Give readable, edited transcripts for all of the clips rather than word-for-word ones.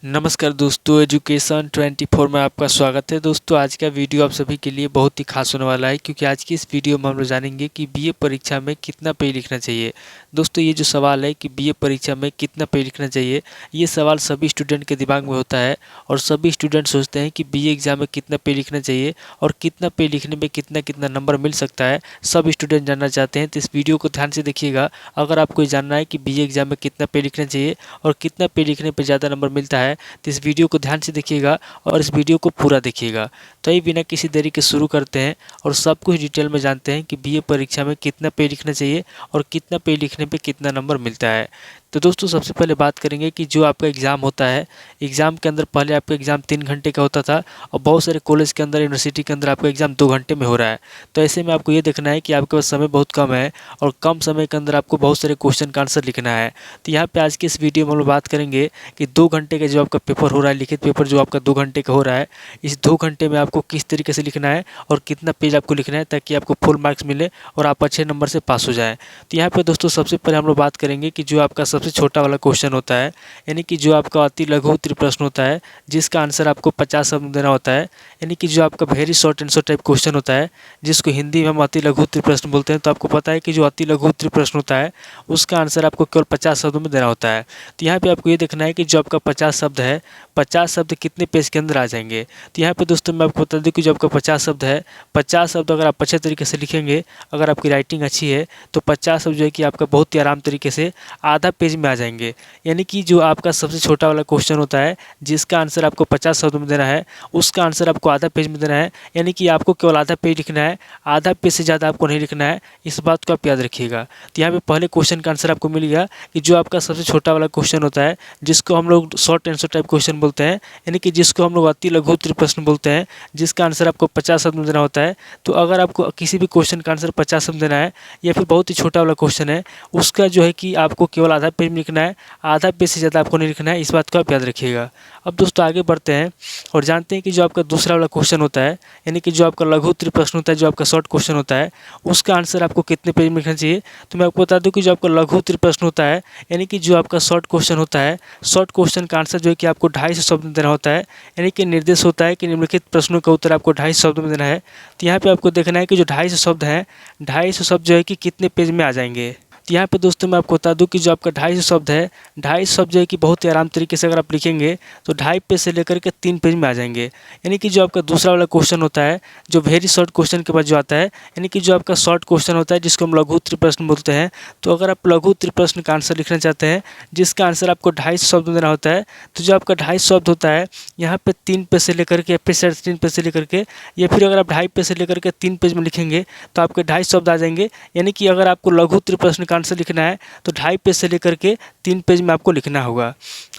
नमस्कार दोस्तों, एजुकेशन 24 में आपका स्वागत है। दोस्तों, आज का वीडियो आप सभी के लिए बहुत ही खास होने वाला है, क्योंकि आज की इस वीडियो में हम लोग जानेंगे कि बीए परीक्षा में कितना पेज लिखना चाहिए। दोस्तों, ये जो सवाल है कि बीए परीक्षा में कितना पेज लिखना चाहिए, ये सवाल सभी स्टूडेंट के दिमाग में होता है और सभी स्टूडेंट सोचते हैं कि बीए एग्जाम में कितना पेज लिखना चाहिए और कितना पेज लिखने में कितना कितना नंबर मिल सकता है। सब स्टूडेंट जानना चाहते हैं, तो इस वीडियो को ध्यान से देखिएगा। अगर आपको ये जानना है कि बीए एग्जाम में कितना पेज लिखना चाहिए और कितना पेज लिखने पर ज़्यादा नंबर मिलता है, तो इस वीडियो को ध्यान से देखिएगा और इस वीडियो को पूरा देखिएगा। तो ये बिना किसी देरी के शुरू करते हैं और सब कुछ डिटेल में जानते हैं कि बीए परीक्षा में कितना पेज लिखना चाहिए और कितना पेज लिखने पे कितना नंबर मिलता है। तो दोस्तों, सबसे पहले बात करेंगे कि जो आपका एग्ज़ाम होता है, एग्ज़ाम के अंदर पहले आपका एग्ज़ाम 3 घंटे का होता था और बहुत सारे कॉलेज के अंदर, यूनिवर्सिटी के अंदर आपका एग्ज़ाम 2 घंटे में हो रहा है। तो ऐसे में आपको ये देखना है कि आपके पास समय बहुत कम है और कम समय के अंदर आपको बहुत सारे क्वेश्चन का आंसर लिखना है। तो यहाँ पे आज की इस वीडियो में हम लोग बात करेंगे कि 2 घंटे का जो आपका पेपर हो रहा है, लिखित पेपर जो आपका 2 घंटे का हो रहा है, इस 2 घंटे में आपको किस तरीके से लिखना है और कितना पेज आपको लिखना है, ताकि आपको फुल मार्क्स मिले और आप अच्छे नंबर से पास हो जाएँ। तो यहाँ पे दोस्तों, सबसे पहले हम लोग बात करेंगे कि जो आपका सबसे छोटा वाला क्वेश्चन होता है, यानी कि जो आपका अति लघु उत्तरीय प्रश्न होता है, जिसका आंसर आपको 50 शब्द में देना होता है, यानी कि जो आपका very short answer type question होता है, जिसको हिंदी में हम अति लघु उत्तरीय प्रश्न बोलते हैं। तो आपको पता है कि जो अति लघु उत्तरीय प्रश्न होता है, उसका आंसर आपको केवल 50 शब्दों में देना होता है। तो यहाँ पे आपको ये देखना है कि जो आपका 50 शब्द है, 50 शब्द कितने पेज के अंदर आ जाएंगे। तो यहाँ पे दोस्तों, मैं आपको बता दूं कि जो आपका 50 शब्द है, 50 शब्द अगर आप अच्छे तरीके से लिखेंगे, अगर आपकी राइटिंग अच्छी है, तो 50 शब्द जो है कि आपका बहुत ही आराम तरीके से आधा पेज में आ जाएंगे। यानी कि जो आपका सबसे छोटा वाला क्वेश्चन होता है, जिसका आंसर आपको 50 शब्द में देना है, उसका आंसर आपको आधा पेज में देना है। यानी कि आपको केवल आधा पेज लिखना है, आधा पेज से ज़्यादा आपको नहीं लिखना है। इस बात को आप याद रखिएगा। तो यहाँ पे पहले क्वेश्चन का आंसर आपको मिल गया कि जो आपका सबसे छोटा वाला क्वेश्चन होता है, जिसको हम लोग शॉर्ट आंसर टाइप क्वेश्चन बोलते हैं, यानी कि जिसको हम लोग अति लघु उत्तरीय प्रश्न बोलते हैं, जिसका आंसर आपको 50 शब्द में देना होता है। तो अगर आपको किसी भी क्वेश्चन का आंसर 50 शब्द देना है या फिर बहुत ही छोटा वाला क्वेश्चन है, उसका जो है कि आपको केवल आधा पेज में लिखना है, आधा पेज से ज़्यादा आपको नहीं लिखना है। इस बात को आप याद रखिएगा। अब दोस्तों, आगे बढ़ते हैं और जानते हैं कि जो आपका दूसरा वाला क्वेश्चन होता है, यानी कि जो आपका लघु उत्तरीय प्रश्न होता है, जो आपका शॉर्ट क्वेश्चन होता है, उसका आंसर आपको कितने पेज में लिखना चाहिए। तो मैं आपको बता दूं कि जो आपका लघु उत्तरीय प्रश्न होता है, यानी कि जो आपका शॉर्ट क्वेश्चन होता है, शॉर्ट क्वेश्चन का आंसर जो है कि आपको 250 शब्द में देना होता है। यानी कि निर्देश होता है कि निम्नलिखित प्रश्नों का उत्तर आपको 250 शब्द में देना है। तो यहाँ पे आपको देखना है कि जो 250 शब्द हैं, 250 शब्द जो है कि कितने पेज में आ जाएंगे। तो यहाँ पे दोस्तों, मैं आपको बता दूं कि जो आपका 250 शब्द है, 250 शब्द जो है कि बहुत ही आराम तरीके से अगर आप लिखेंगे तो 2.5 पेज से लेकर के 3 पेज में आ जाएंगे। यानी कि जो आपका दूसरा वाला क्वेश्चन होता है, जो वेरी शॉर्ट क्वेश्चन के बाद जो आता है, यानी कि जो आपका शॉर्ट क्वेश्चन होता है, जिसको हम लघु उत्तरीय प्रश्न बोलते हैं। तो अगर आप लघु उत्तरीय प्रश्न का आंसर लिखना चाहते हैं, जिसका आंसर आपको 250 शब्द में देना होता है, तो जो आपका 250 शब्द होता है, यहाँ पे 3 पेज से लेकर के या फिर 3.5 पेज से लेकर के, या फिर अगर आप 2.5 पेज से लेकर के 3 पेज में लिखेंगे तो आपके 250 शब्द आ जाएंगे। यानी कि अगर आपको लघु उत्तरीय प्रश्न का आंसर लिखना है तो 2.5 पेज से लेकर के 3 पेज में आपको लिखना होगा।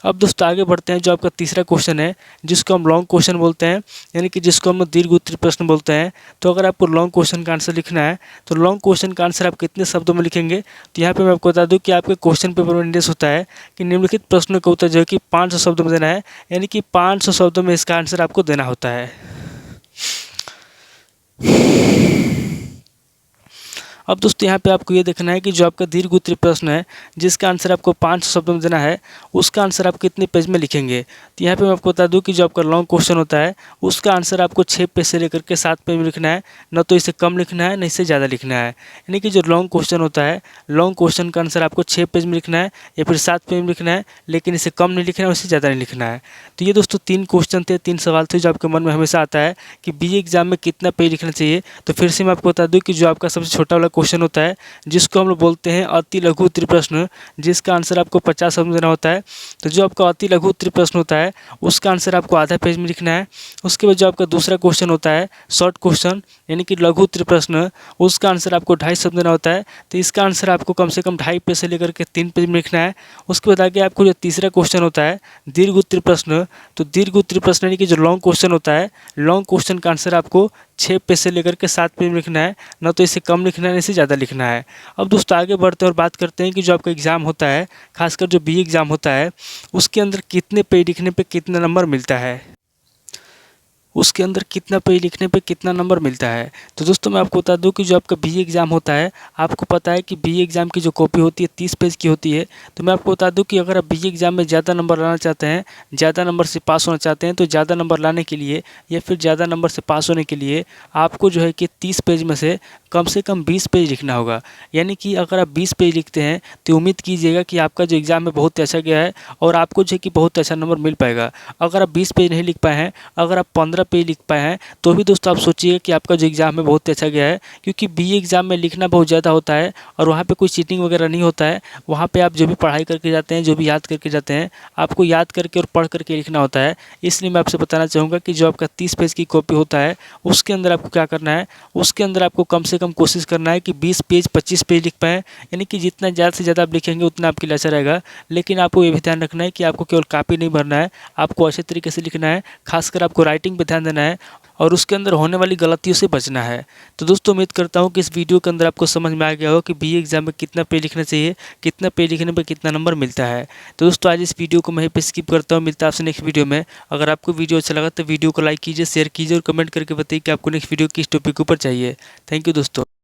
अब दोस्तों, आगे बढ़ते हैं। जो आपका तीसरा क्वेश्चन है, जिसको हम लॉन्ग क्वेश्चन बोलते हैं, यानी कि जिसको हम दीर्घ उत्तरीय प्रश्न बोलते हैं। तो अगर आपको लॉन्ग क्वेश्चन का आंसर लिखना है, तो लॉन्ग क्वेश्चन का आंसर आप कितने शब्दों में लिखेंगे। तो यहाँ पे मैं आपको बता दूं कि आपके क्वेश्चन पेपर में निर्देश होता है कि निम्नलिखित प्रश्नों का उत्तर जो है कि 500 शब्दों में देना है। यानी कि 500 शब्दों में इसका आंसर आपको देना होता है। अब दोस्तों, यहाँ पे आपको ये देखना है कि जो आपका दीर्घ उत्तरीय प्रश्न है, जिसका आंसर आपको 500 शब्दों में देना है, उसका आंसर आप कितने पेज में लिखेंगे। तो यहाँ पे मैं आपको बता दूं कि जो आपका लॉन्ग क्वेश्चन होता है, उसका आंसर आपको 6 पेज से लेकर के 7 पेज में लिखना है। न तो इससे कम लिखना है, न इससे ज़्यादा लिखना है। यानी कि जो लॉन्ग क्वेश्चन होता है, लॉन्ग क्वेश्चन का आंसर आपको 6 पेज में लिखना है या फिर 7 पेज में लिखना है, लेकिन इससे कम नहीं लिखना है, इससे ज़्यादा नहीं लिखना है। तो ये दोस्तों 3 क्वेश्चन थे, 3 सवाल थे जो आपके मन में हमेशा आता है कि बीए एग्जाम में कितना पेज लिखना चाहिए। तो फिर से मैं आपको बता दूँ कि जो आपका सबसे छोटा वाला क्वेश्चन होता है, जिसको हम लोग बोलते हैं अति लघु उत्तरीय प्रश्न, जिसका आंसर आपको 50 शब्द में देना होता है। तो जो आपका अति लघु उत्तरीय प्रश्न होता है, उसका आंसर आपको आधा पेज में लिखना है। उसके बाद जो आपका दूसरा क्वेश्चन होता है शॉर्ट क्वेश्चन, यानी कि लघु उत्तरीय प्रश्न, उसका आंसर आपको 250 शब्द देना होता है। तो इसका आंसर आपको कम से कम 2.5 पेज से लेकर के 3 पेज में लिखना है। उसके बाद आगे आपको जो तीसरा क्वेश्चन होता है दीर्घ उत्तरीय प्रश्न, तो दीर्घ उत्तरीय प्रश्न यानी कि जो लॉन्ग क्वेश्चन होता है, लॉन्ग क्वेश्चन का आंसर आपको 6 पेज से लेकर के 7 पेज में लिखना है। न तो इससे कम लिखना है, न इससे ज़्यादा लिखना है। अब दोस्तों, आगे बढ़ते हैं और बात करते हैं कि जो आपका एग्ज़ाम होता है, खासकर जो बीए एग्ज़ाम होता है, उसके अंदर कितने पेज लिखने पे कितना नंबर मिलता है। उसके अंदर कितना पेज लिखने पे कितना नंबर मिलता है। तो दोस्तों मैं आपको बता दूं कि जो आपका बीए एग्ज़ाम होता है, आपको पता है कि बीए एग्ज़ाम की जो कॉपी होती है 30 पेज की होती है। तो मैं आपको बता दूं कि अगर आप बीए एग्ज़ाम में ज़्यादा नंबर लाना चाहते हैं, ज़्यादा नंबर से पास होना चाहते हैं, तो ज़्यादा नंबर लाने के लिए या फिर ज़्यादा नंबर से पास होने के लिए आपको जो है कि 30 पेज में से कम 20 पेज लिखना होगा। यानी कि अगर आप 20 पेज लिखते हैं तो उम्मीद कीजिएगा कि आपका जो एग्ज़ाम है बहुत अच्छा गया है और आपको जो है कि बहुत अच्छा नंबर मिल पाएगा। अगर आप 20 पेज नहीं लिख पाए हैं, अगर आप 15 पेज लिख पाए हैं, तो भी दोस्तों आप सोचिए कि आपका जो एग्ज़ाम है बहुत अच्छा गया है। क्योंकि बीए एग्ज़ाम में लिखना बहुत ज़्यादा होता है और वहाँ पे कोई चीटिंग वगैरह नहीं होता है। वहाँ पे आप जो भी पढ़ाई करके जाते हैं, जो भी याद करके जाते हैं, आपको याद करके और पढ़ करके लिखना होता है। इसलिए मैं आपसे बताना चाहूँगा कि जो आपका 30 पेज की कॉपी होता है, उसके अंदर आपको क्या करना है, उसके अंदर आपको कम से कम कोशिश करना है कि 20 पेज 25 पेज लिख पाएँ। यानी कि जितना ज़्यादा से ज़्यादा आप लिखेंगे उतना आपके लिए अच्छा रहेगा। लेकिन आपको ये भी ध्यान रखना है कि आपको केवल कॉपी नहीं भरना है, आपको अच्छे तरीके से लिखना है। खासकर आपको राइटिंग पे ध्यान देना है और उसके अंदर होने वाली गलतियों से बचना है। तो दोस्तों उम्मीद करता हूँ कि इस वीडियो के अंदर आपको समझ में आ गया हो कि बीए एग्ज़ाम में कितना पेज लिखना चाहिए, कितना पेज लिखने पर कितना नंबर मिलता है। तो दोस्तों आज इस वीडियो को मैं यहीं पे स्किप करता हूँ। मिलता है आपसे नेक्स्ट वीडियो में। अगर आपको वीडियो अच्छा लगा तो वीडियो को लाइक कीजिए, शेयर कीजिए और कमेंट करके बताइए कि आपको नेक्स्ट वीडियो किस टॉपिक के ऊपर चाहिए। थैंक यू दोस्तों।